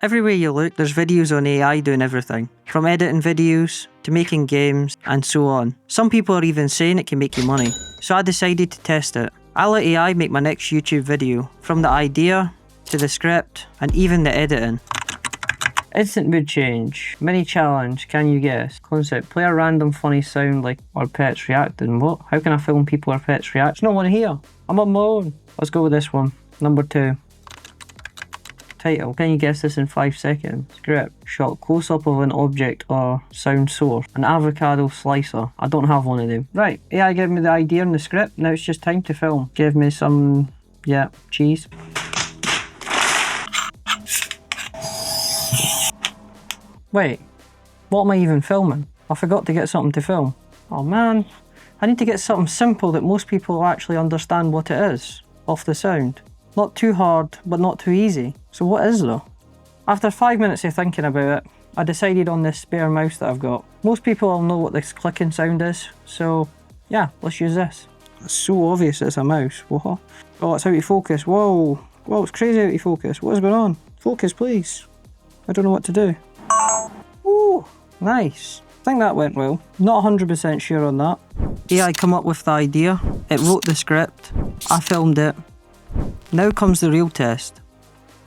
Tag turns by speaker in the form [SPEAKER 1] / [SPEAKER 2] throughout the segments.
[SPEAKER 1] Everywhere you look, there's videos on AI doing everything, from editing videos to making games and so on. Some people are even saying it can make you money, so I decided to test it. I'll let AI make my next YouTube video, from the idea to the script and even the editing. Instant mood change. Mini challenge. Can you guess? Concept. Play a random funny sound like our pets reacting. What? How can I film people or pets react? There's no one here. I'm on my own. Let's go with this one. Number 2. Title. Can you guess this in 5 seconds? Script. Shot close up of an object or sound source. An avocado slicer. I don't have one of them. Right. AI gave me the idea and the script. Now it's just time to film. Give me some, cheese. Wait. What am I even filming? I forgot to get something to film. Oh man. I need to get something simple that most people actually understand what it is. Off the sound. Not too hard, but not too easy. So what is though? After 5 minutes of thinking about it, I decided on this spare mouse that I've got. Most people will know what this clicking sound is, so yeah, let's use this. It's so obvious it's a mouse. Whoa. Oh, it's out of focus. Whoa. Whoa, it's crazy out of focus. What is going on? Focus, please. I don't know what to do. Ooh, nice. I think that went well. Not 100% sure on that. AI come up with the idea. It wrote the script. I filmed it. Now comes the real test.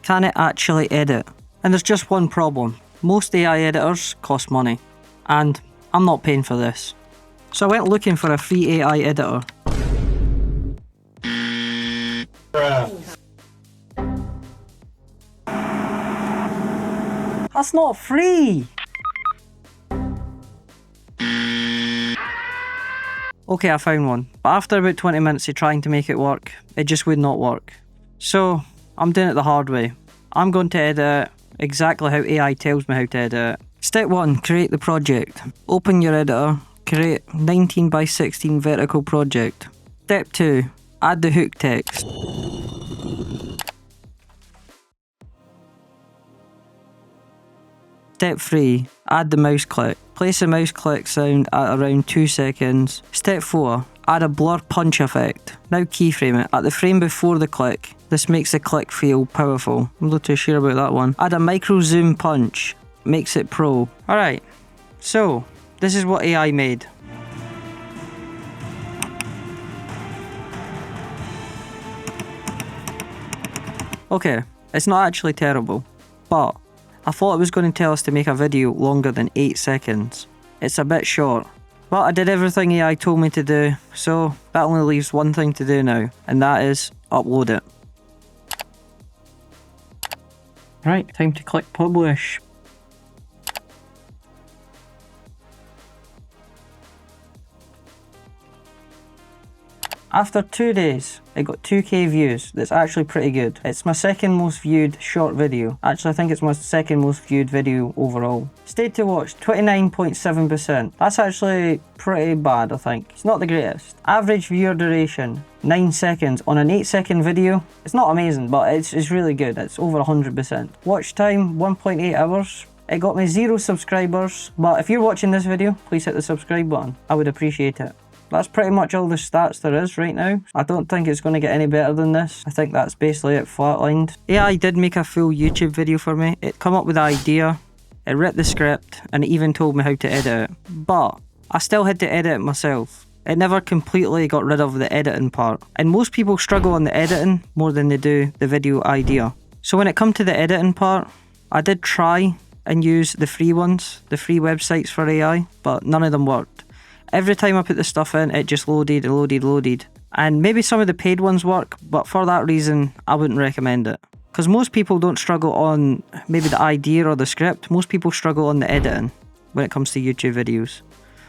[SPEAKER 1] Can it actually edit? And there's just one problem. Most AI editors cost money. And I'm not paying for this. So I went looking for a free AI editor. That's not free! Okay, I found one, but after about 20 minutes of trying to make it work, it just would not work. So, I'm doing it the hard way. I'm going to edit it exactly how AI tells me how to edit it. Step 1, create the project. Open your editor, create 19 by 16 vertical project. Step 2, add the hook text. Step 3, add the mouse click. Place the mouse click sound at around 2 seconds. Step 4, add a blur punch effect. Now keyframe it at the frame before the click. This makes the click feel powerful. I'm not too sure about that one. Add a micro zoom punch. Makes it pro. Alright, so this is what AI made. Okay, it's not actually terrible, but I thought it was going to tell us to make a video longer than 8 seconds. It's a bit short. But I did everything AI told me to do, so that only leaves one thing to do now, and that is upload it. Right, time to click publish. After 2 days, it got 2k views. That's actually pretty good. It's my second most viewed short video. Actually, I think it's my second most viewed video overall. Stayed to watch, 29.7%. That's actually pretty bad, I think. It's not the greatest. Average viewer duration, 9 seconds. On an 8-second video, it's not amazing, but it's really good. It's over 100%. Watch time, 1.8 hours. It got me 0 subscribers, but if you're watching this video, please hit the subscribe button. I would appreciate it. That's pretty much all the stats there is right now. I don't think it's going to get any better than this. I think that's basically it flatlined. AI did make a full YouTube video for me. It come up with the idea, it wrote the script, and it even told me how to edit it. But I still had to edit it myself. It never completely got rid of the editing part. And most people struggle on the editing more than they do the video idea. So when it come to the editing part, I did try and use the free ones, the free websites for AI, but none of them worked. Every time I put the stuff in, it just loaded. And maybe some of the paid ones work, but for that reason, I wouldn't recommend it. Because most people don't struggle on maybe the idea or the script. Most people struggle on the editing when it comes to YouTube videos.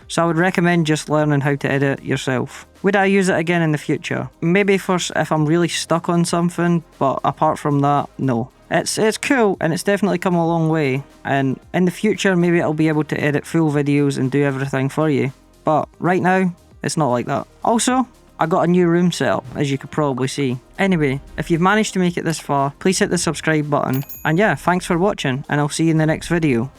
[SPEAKER 1] So I would recommend just learning how to edit yourself. Would I use it again in the future? Maybe if I'm really stuck on something, but apart from that, no. It's cool, and it's definitely come a long way. And in the future, maybe I'll be able to edit full videos and do everything for you. But right now, it's not like that. Also, I got a new room set up, as you could probably see. Anyway, if you've managed to make it this far, please hit the subscribe button. And yeah, thanks for watching, and I'll see you in the next video.